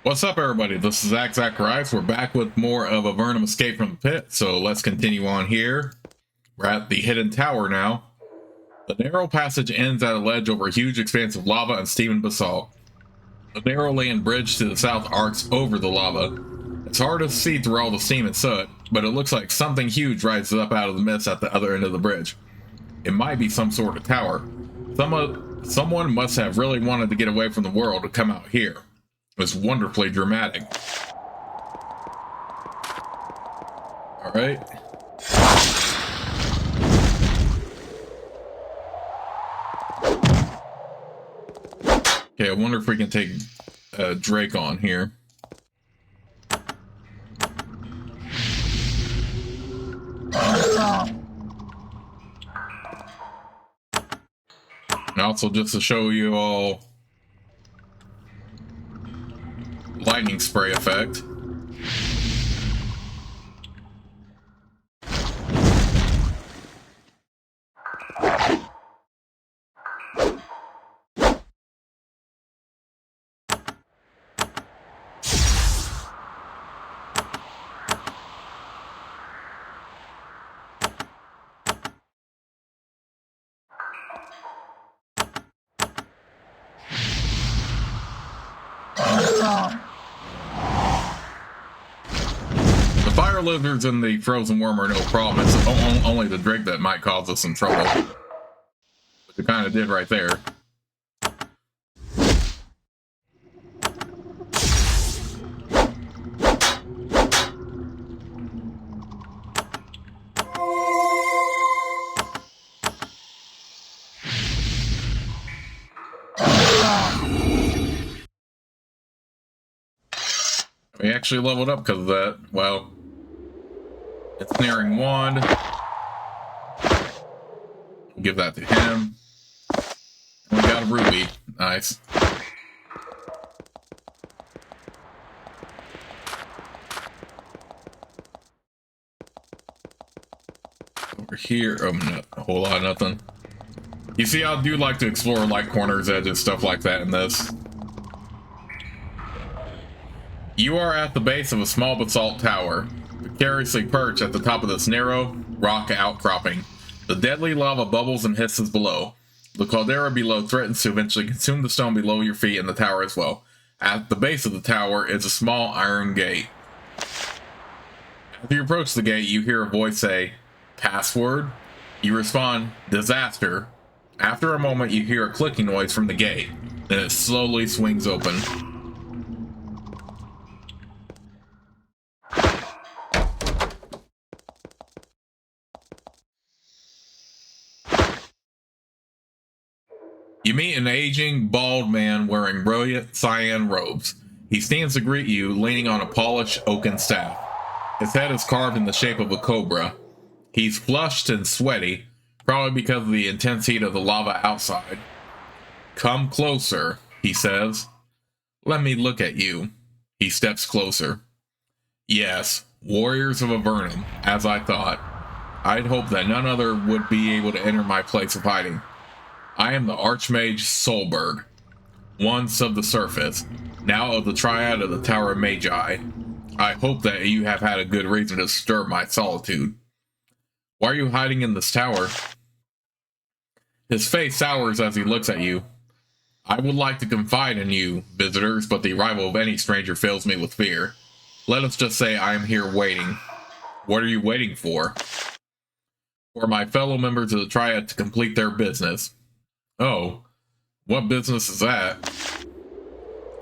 What's up, everybody? This is Zacharias. We're back with more of Avernum Escape from the Pit, so let's continue on here. We're at the Hidden Tower now. The narrow passage ends at a ledge over a huge expanse of lava and steam and basalt. The narrow land bridge to the south arcs over the lava. It's hard to see through all the steam and soot, but it looks like something huge rises up out of the mist at the other end of the bridge. It might be some sort of tower. Someone must have really wanted to get away from the world to come out here. It's wonderfully dramatic. Alright. Okay, I wonder if we can take Drake on here. And also, just to show you all, lightning spray effect. Fire lizards and the frozen worm are no problem. It's only the Drake that might cause us some trouble. Which it kind of did right there. We actually leveled up because of that. Well, it's nearing wand. We'll give that to him. And we got a ruby. Nice. Over here, oh, no, a whole lot of nothing. You see, I do like to explore like corners, edges, stuff like that in this. You are at the base of a small basalt tower, precariously perched at the top of this narrow rock outcropping. The deadly lava bubbles and hisses below. The caldera below threatens to eventually consume the stone below your feet and the tower as well. At the base of the tower is a small iron gate. As you approach the gate, you hear a voice say, "Password?" You respond, "Disaster." After a moment, you hear a clicking noise from the gate. Then it slowly swings open. You meet an aging, bald man wearing brilliant cyan robes. He stands to greet you, leaning on a polished oaken staff. His head is carved in the shape of a cobra. He's flushed and sweaty, probably because of the intense heat of the lava outside. "Come closer," he says. "Let me look at you." He steps closer. "Yes, warriors of Avernum, as I thought. I'd hoped that none other would be able to enter my place of hiding. I am the Archmage Solberg, once of the surface, now of the triad of the Tower of Magi. I hope that you have had a good reason to disturb my solitude. Why are you hiding in this tower?" His face sours as he looks at you. "I would like to confide in you, visitors, but the arrival of any stranger fills me with fear. Let us just say I am here waiting." "What are you waiting for?" "For my fellow members of the triad to complete their business." "Oh, what business is that?"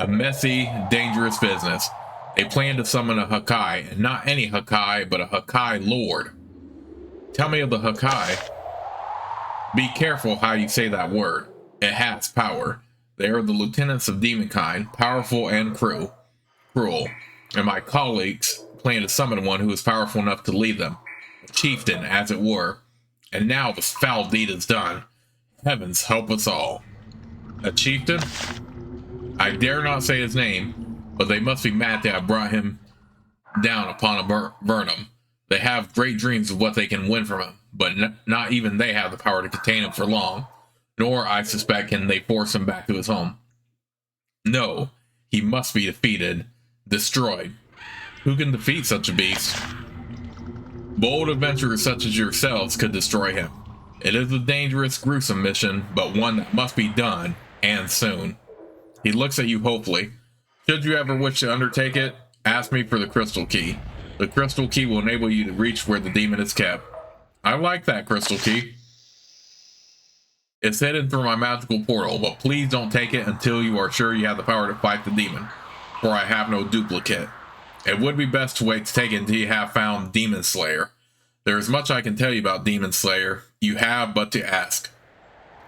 "A messy, dangerous business. They plan to summon a Hakai, and not any Hakai, but a Hakai Lord." "Tell me of the Hakai." "Be careful how you say that word. It has power. They are the lieutenants of demonkind, powerful and cruel. And my colleagues plan to summon one who is powerful enough to lead them. A chieftain, as it were. And now the foul deed is done. Heavens help us all." "A chieftain?" "I dare not say his name, but they must be mad to have brought him down upon Avernum. They have great dreams of what they can win from him, but not even they have the power to contain him for long. Nor, I suspect, can they force him back to his home. No, he must be defeated. destroyed. Who can defeat such a beast? Bold adventurers such as yourselves could destroy him. It is a dangerous, gruesome mission, but one that must be done, and soon. He looks at you hopefully. Should you ever wish to undertake it, ask me for the crystal key. The crystal key will enable you to reach where the demon is kept. I like that crystal key. It's hidden through my magical portal, but please don't take it until you are sure you have the power to fight the demon, for I have no duplicate. It would be best to wait to take it until you have found Demon Slayer. There is much I can tell you about Demon Slayer. You have but to ask.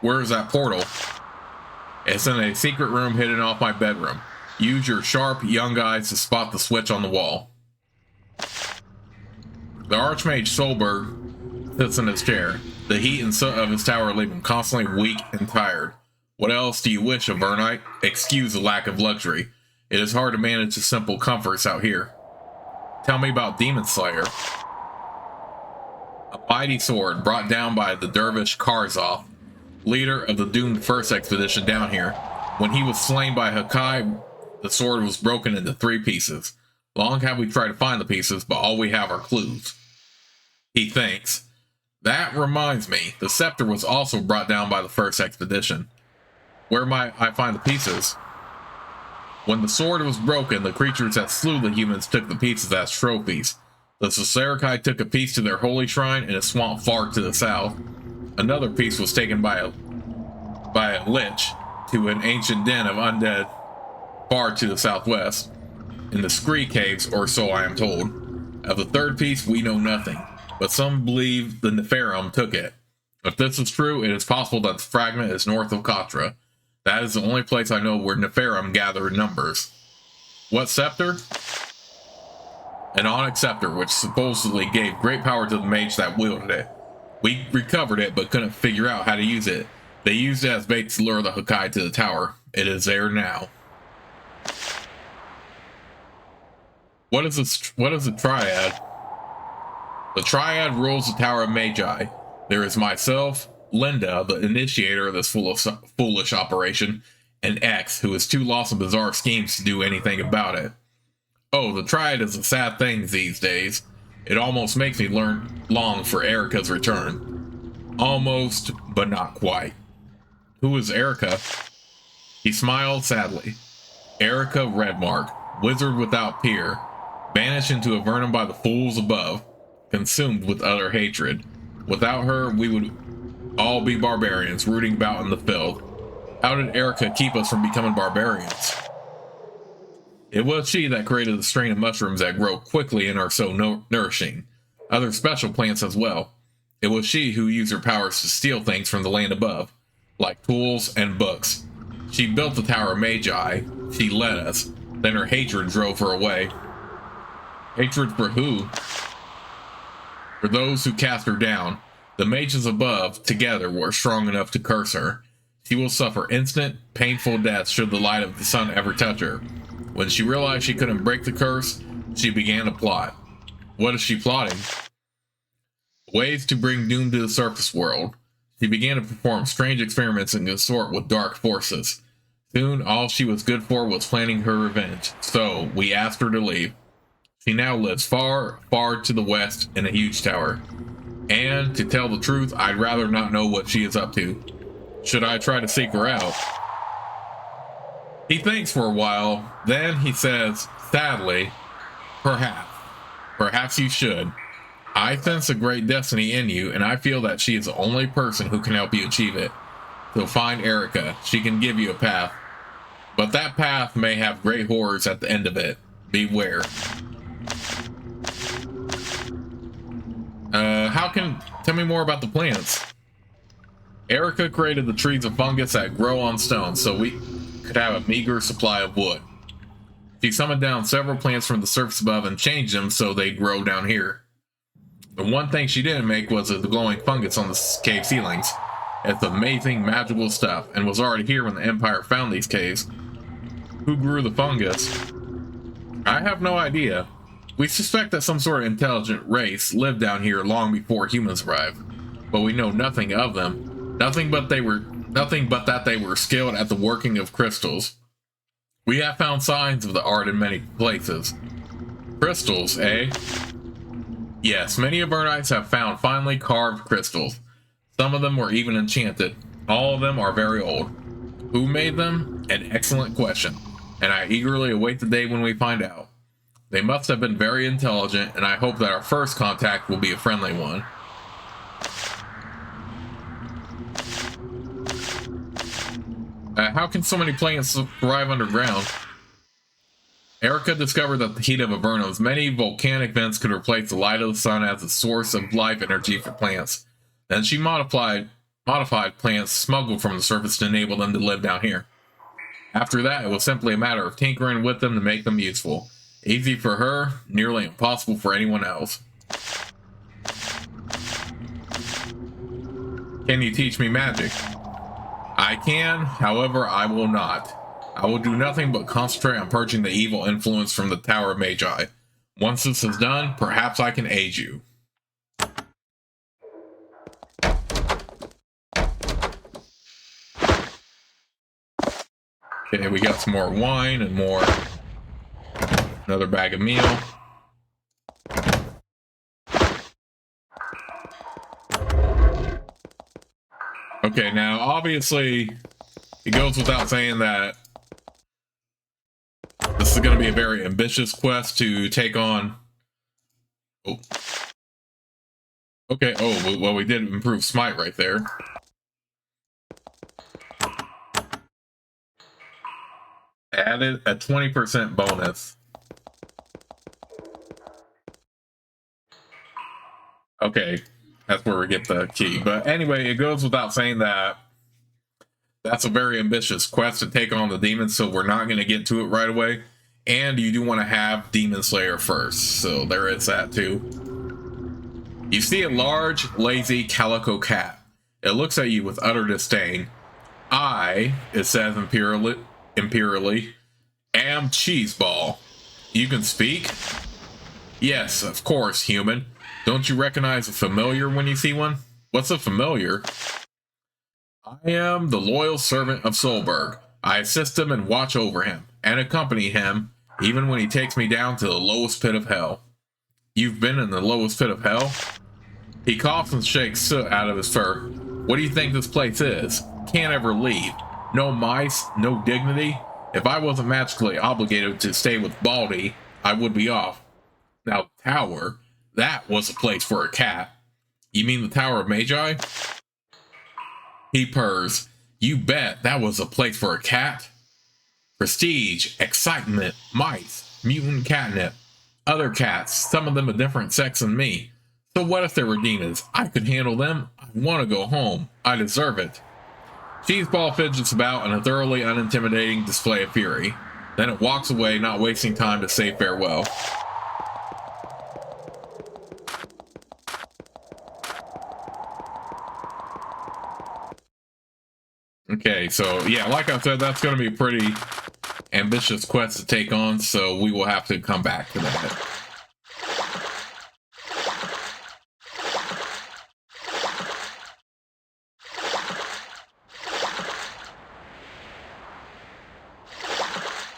Where is that portal? It's in a secret room hidden off my bedroom. Use your sharp, young eyes to spot the switch on the wall. The Archmage Solberg sits in his chair. The heat and soot of his tower leave him constantly weak and tired. What else do you wish, Avernite? Excuse the lack of luxury. It is hard to manage the simple comforts out here. Tell me about Demon Slayer. A mighty sword brought down by the dervish Karzoth, leader of the doomed first expedition down here. When he was slain by Hakai, the sword was broken into 3 pieces. Long have we tried to find the pieces, but all we have are clues. He thinks. That reminds me, the scepter was also brought down by the first expedition. Where might I find the pieces? When the sword was broken, the creatures that slew the humans took the pieces as trophies. The Solberg took a piece to their holy shrine in a swamp far to the south. Another piece was taken by a lich to an ancient den of undead far to the southwest, in the Scree Caves, or so I am told. Of the third piece, we know nothing, but some believe the Avernum took it. If this is true, it is possible that the fragment is north of Katra. That is the only place I know where Avernum gather numbers. What scepter? An onyx scepter, which supposedly gave great power to the mage that wielded it. We recovered it, but couldn't figure out how to use it. They used it as bait to lure the Hakai to the tower. It is there now. What is a triad? The triad rules the Tower of Magi. There is myself, Linda, the initiator of this foolish operation, and X, who is too lost in bizarre schemes to do anything about it. Oh, the triad is a sad thing these days. It almost makes me long for Erica's return. Almost, but not quite. Who is Erica? He smiled sadly. Erica Redmark, wizard without peer, banished into Avernum by the fools above, consumed with utter hatred. Without her, we would all be barbarians, rooting about in the filth. How did Erica keep us from becoming barbarians? It was she that created the strain of mushrooms that grow quickly and are so nourishing. Other special plants as well. It was she who used her powers to steal things from the land above, like tools and books. She built the Tower of Magi. She led us. Then her hatred drove her away. Hatred for who? For those who cast her down. The mages above, together, were strong enough to curse her. She will suffer instant, painful death should the light of the sun ever touch her. When she realized she couldn't break the curse, she began to plot. What is she plotting? Ways to bring doom to the surface world. She began to perform strange experiments and consort with dark forces. Soon, all she was good for was planning her revenge, so we asked her to leave. She now lives far, far to the west in a huge tower. And, to tell the truth, I'd rather not know what she is up to. Should I try to seek her out? He thinks for a while, then he says, sadly, perhaps. Perhaps you should. I sense a great destiny in you, and I feel that she is the only person who can help you achieve it. So find Erica. She can give you a path. But that path may have great horrors at the end of it. Beware. Tell me more about the plants. Erica created the trees of fungus that grow on stones so we could have a meager supply of wood. She summoned down several plants from the surface above and changed them so they'd grow down here. The one thing she didn't make was the glowing fungus on the cave ceilings. It's amazing magical stuff and was already here when the Empire found these caves. Who grew the fungus? I have no idea. We suspect that some sort of intelligent race lived down here long before humans arrived, but we know nothing of them. Nothing but that they were skilled at the working of crystals. We have found signs of the art in many places. Crystals, eh? Yes, many Avernites have found finely carved crystals. Some of them were even enchanted. All of them are very old. Who made them? An excellent question, and I eagerly await the day when we find out. They must have been very intelligent, and I hope that our first contact will be a friendly one. How can so many plants thrive underground? Erica discovered that the heat of Avernum's many volcanic vents could replace the light of the sun as a source of life energy for plants. Then she modified plants smuggled from the surface to enable them to live down here. After that, it was simply a matter of tinkering with them to make them useful. Easy for her, nearly impossible for anyone else. Can you teach me magic? I can, however, I will not. I will do nothing but concentrate on purging the evil influence from the Tower of Magi. Once this is done, perhaps I can aid you. Okay, we got some more wine and more. Another bag of meal. Okay, now obviously it goes without saying that this is going to be a very ambitious quest to take on. Oh. Okay, oh, well, we did improve Smite right there. Added a 20% bonus. Okay, that's where we get the key. But anyway, it goes without saying that that's a very ambitious quest to take on the demons, so we're not going to get to it right away. And you do want to have Demon Slayer first, so there is that too. You see a large, lazy calico cat. It looks at you with utter disdain. I, it says imperially, am Cheeseball. You can speak? Yes, of course, human. Don't you recognize a familiar when you see one? What's a familiar? I am the loyal servant of Solberg. I assist him and watch over him, and accompany him, even when he takes me down to the lowest pit of hell. You've been in the lowest pit of hell? He coughs and shakes soot out of his fur. What do you think this place is? Can't ever leave. No mice, no dignity. If I wasn't magically obligated to stay with Baldy, I would be off. Now, the tower, that was a place for a cat. You mean the Tower of Magi? He purrs. You bet that was a place for a cat. Prestige, excitement, mice, mutant catnip, other cats, some of them a different sex than me. So what if there were demons? I could handle them. I want to go home. I deserve it. Cheeseball fidgets about in a thoroughly unintimidating display of fury. Then it walks away, not wasting time to say farewell. Okay, so yeah, like I said, that's going to be a pretty ambitious quest to take on, so we will have to come back to that.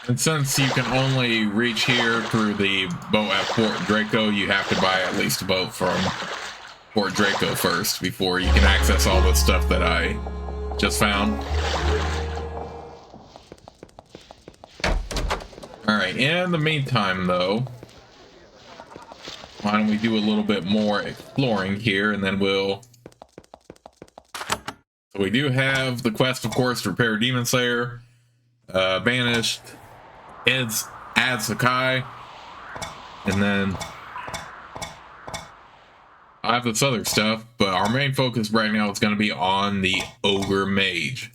And since you can only reach here through the boat at Fort Draco, you have to buy at least a boat from Fort Draco first before you can access all the stuff that I just found. Alright, in the meantime though, why don't we do a little bit more exploring here, and then we'll... So we do have the quest, of course, to repair Demon Slayer, banished Ad Sakai, and then I have this other stuff, but our main focus right now is going to be on the Ogre Mage.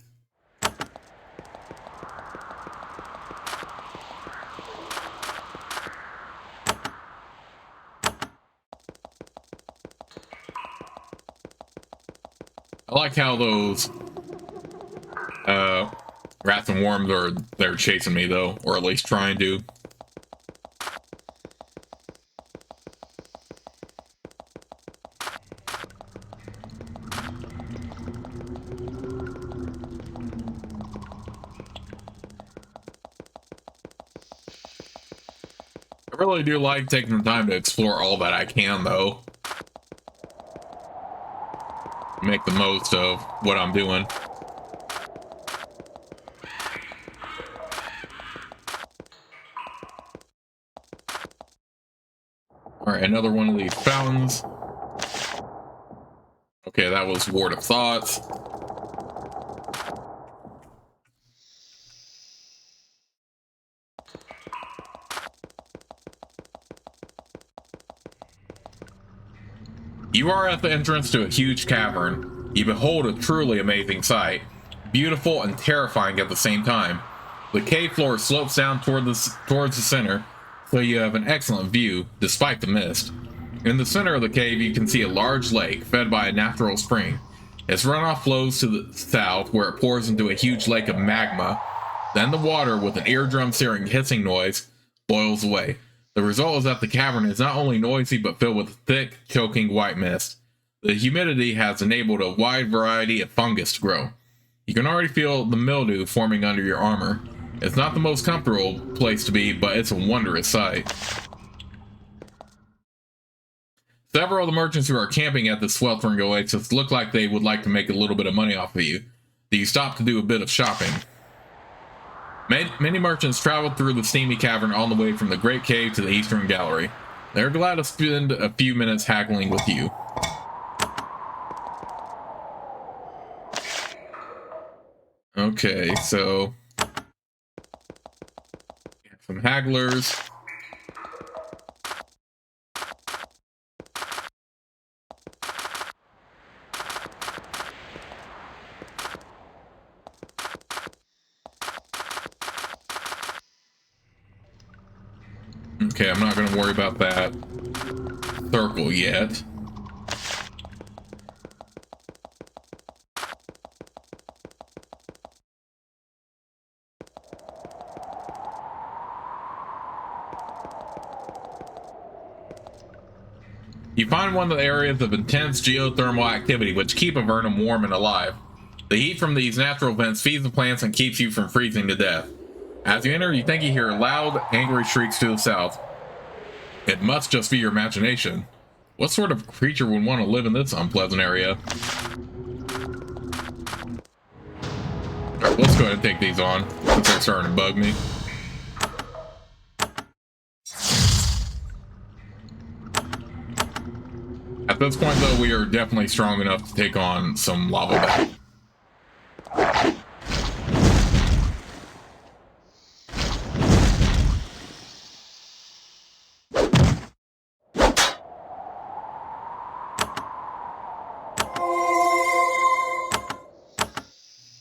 I like how those rats and worms they're chasing me though, or at least trying to. I really do like taking the time to explore all that I can, though. Make the most of what I'm doing. Alright, another one of these fountains. Okay, that was Ward of Thoughts. You are at the entrance to a huge cavern. You behold a truly amazing sight. Beautiful and terrifying at the same time. The cave floor slopes down towards the center, so you have an excellent view, despite the mist. In the center of the cave, you can see a large lake fed by a natural spring. Its runoff flows to the south, where it pours into a huge lake of magma. Then the water, with an eardrum-searing hissing noise, boils away. The result is that the cavern is not only noisy, but filled with thick, choking white mist. The humidity has enabled a wide variety of fungus to grow. You can already feel the mildew forming under your armor. It's not the most comfortable place to be, but it's a wondrous sight. Several of the merchants who are camping at the sweltering oasis look like they would like to make a little bit of money off of you. Do you stop to do a bit of shopping? Many merchants traveled through the steamy cavern all the way from the Great Cave to the Eastern Gallery. They're glad to spend a few minutes haggling with you. Okay, so some hagglers. Okay, I'm not going to worry about that circle yet. You find one of the areas of intense geothermal activity which keep Avernum warm and alive. The heat from these natural vents feeds the plants and keeps you from freezing to death. As you enter, you think you hear loud, angry shrieks to the south. It must just be your imagination. What sort of creature would want to live in this unpleasant area? Alright, let's go ahead and take these on, since they're starting to bug me. At this point, though, we are definitely strong enough to take on some lava bat.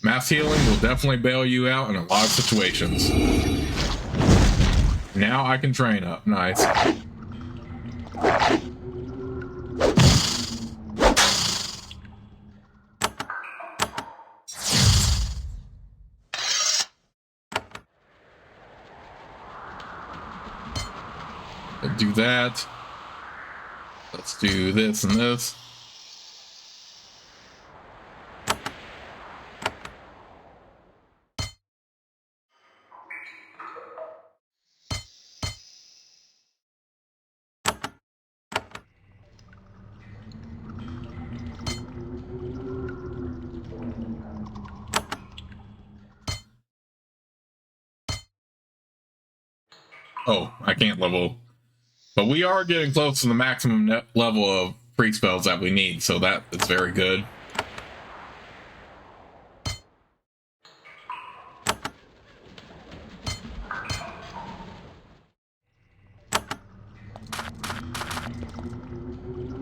Mass healing will definitely bail you out in a lot of situations. Now I can train up. Nice. Let's do that. Let's do this and this. Oh, I can't level. But we are getting close to the maximum level of free spells that we need, so that is very good.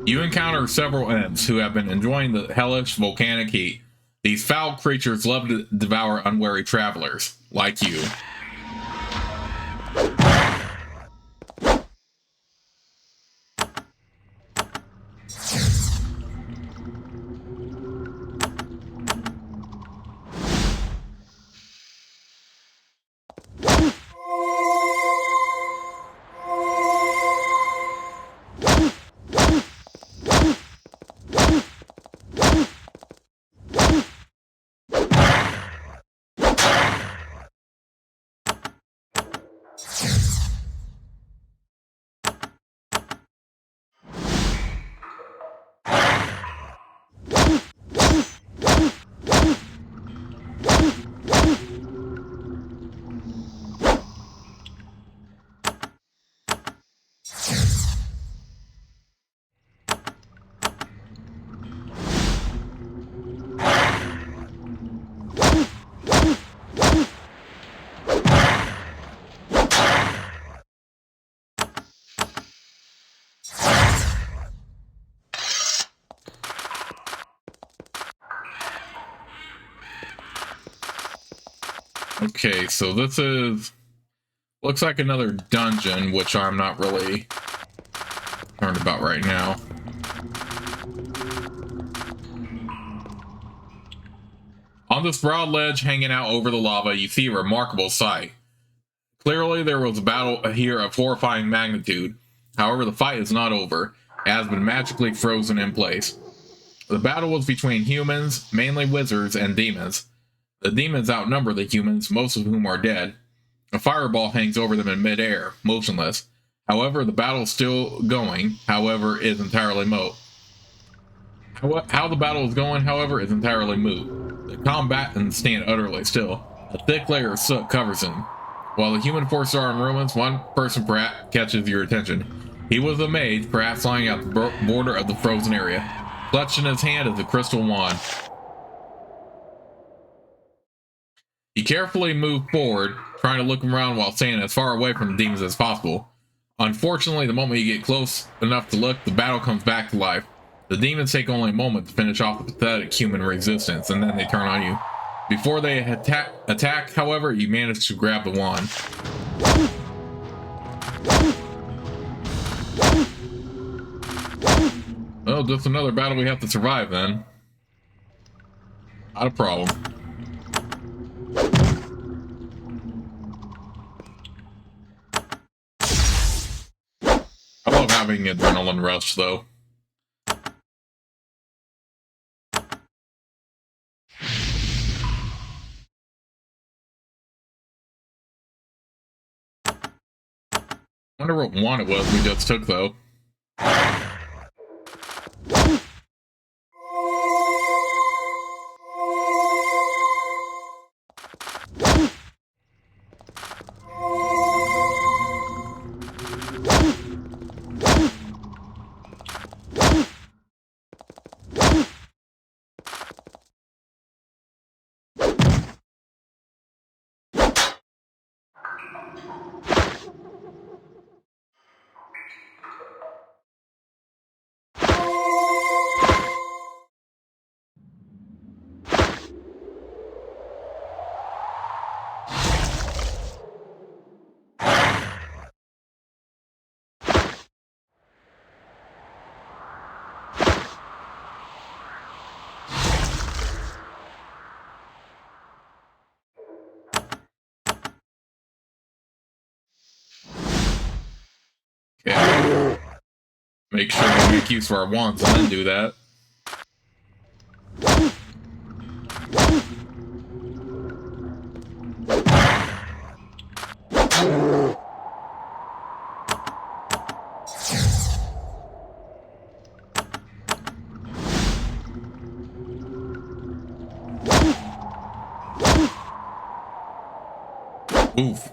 You encounter several imps who have been enjoying the hellish volcanic heat. These foul creatures love to devour unwary travelers, like you. Okay, so this looks like another dungeon, which I'm not really concerned about right now. On this broad ledge hanging out over the lava, you see a remarkable sight. Clearly, there was a battle here of horrifying magnitude. However, the fight is not over. It has been magically frozen in place. The battle was between humans, mainly wizards, and demons. The demons outnumber the humans, most of whom are dead. A fireball hangs over them in midair, motionless. However, the battle is still going, however, is entirely moot. How the battle is going, however, is entirely moot. The combatants stand utterly still. A thick layer of soot covers them. While the human forces are in ruins, one person perhaps catches your attention. He was a mage, perhaps lying at the border of the frozen area. Clutched in his hand is a crystal wand. He carefully moved forward, trying to look around while staying as far away from the demons as possible. Unfortunately, the moment you get close enough to look, the battle comes back to life. The demons take only a moment to finish off the pathetic human resistance, and then they turn on you. Before they attack, however, you manage to grab the wand. Oh, just another battle we have to survive then. Not a problem. I love having adrenaline rush though. Wonder what one it was we just took though. Okay. Make sure we make use of our wands and then do that. Oof.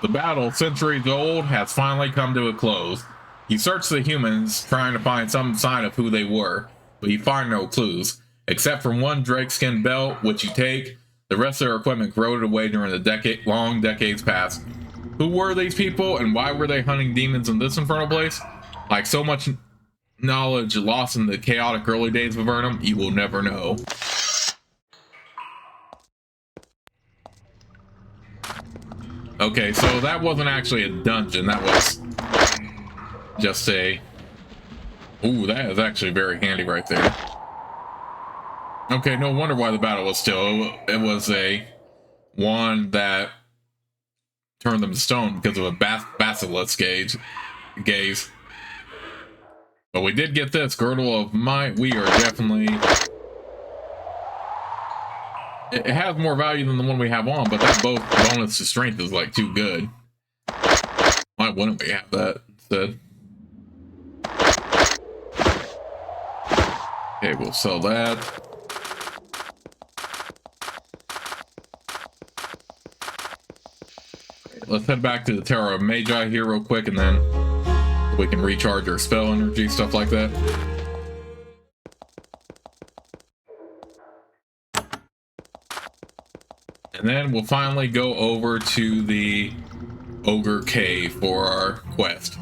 The battle, centuries old, has finally come to a close. You search the humans, trying to find some sign of who they were, but you find no clues. Except for one drakeskin belt, which you take, the rest of their equipment corroded away during the long decades past. Who were these people, and why were they hunting demons in this infernal place? Like so much knowledge lost in the chaotic early days of Avernum, you will never know. Okay, so that wasn't actually a dungeon, that was just a... Ooh, that is actually very handy right there. Okay, no wonder why the battle was still. It was a one that turned them to stone because of a basilisk gaze. But we did get this, Girdle of Might. We are definitely... It has more value than the one we have on, but that both bonus to strength is like too good. Why wouldn't we have that instead? Okay, we'll sell that. Let's head back to the Tower of Magi here real quick, and then we can recharge our spell energy, stuff like that. And then we'll finally go over to the Ogre Cave for our quest.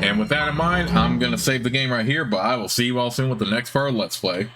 And with that in mind, I'm going to save the game right here, but I will see you all soon with the next part of Let's Play.